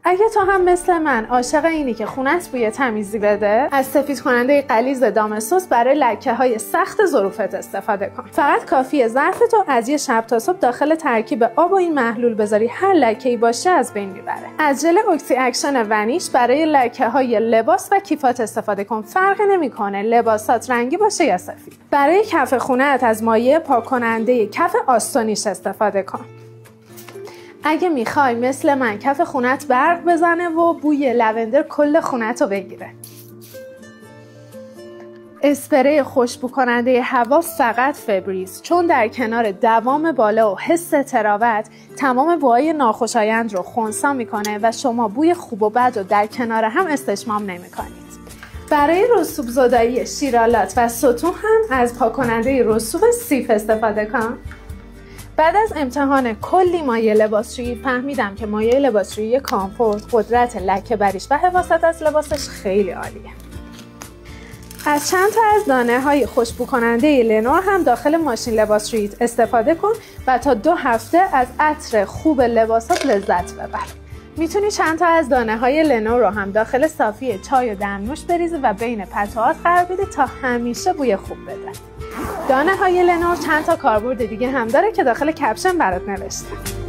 اگه تو هم مثل من عاشق اینی که خونت بوی تمیزی بده، از سفید کننده غلیظ دامسوس برای لکه‌های سخت ظروفت استفاده کن. فقط کافیه ظرفتو از یه شب تا صبح داخل ترکیب آب و این محلول بذاری، هر لکه‌ای باشه از بین میبره. از ژل اکسی اکشن ونیش برای لکه‌های لباس و کیفات استفاده کن. فرق نمیکنه لباسات رنگی باشه یا سفید. برای کف خونت از مایع پاک کننده کف آستونیش استفاده کن. اگه میخوای مثل من کف خونت برق بزنه و بوی لوندر کل خونت رو بگیره. اسپری خوشبو کننده هوا فقط فبریز، چون در کنار دوام بالا و حس تراوت تمام بوهای ناخوشایند رو خنثی میکنه و شما بوی خوب و بد رو در کنار هم استشمام نمیکنید. برای رسوب زدایی شیرالات و ستون هم از پاک کننده رسوب سیف استفاده کن. بعد از امتحان کلی مایع لباسشویی فهمیدم که مایع لباسشویی کامفورت قدرت لکه بریش و حفاظت از لباسش خیلی عالیه. از چند تا از دانه های خوشبو کننده لنور هم داخل ماشین لباسشوییت استفاده کن و تا 2 هفته از عطر خوب لباسات لذت ببر. میتونی چند تا از دانه های لنور رو هم داخل صافی چای و دمنوش بریزی و بین پتوهات قرار بده تا همیشه بوی خوب بده. دانه های لنور چند تا کاربرد دیگه هم داره که داخل کپشن برات نوشتم.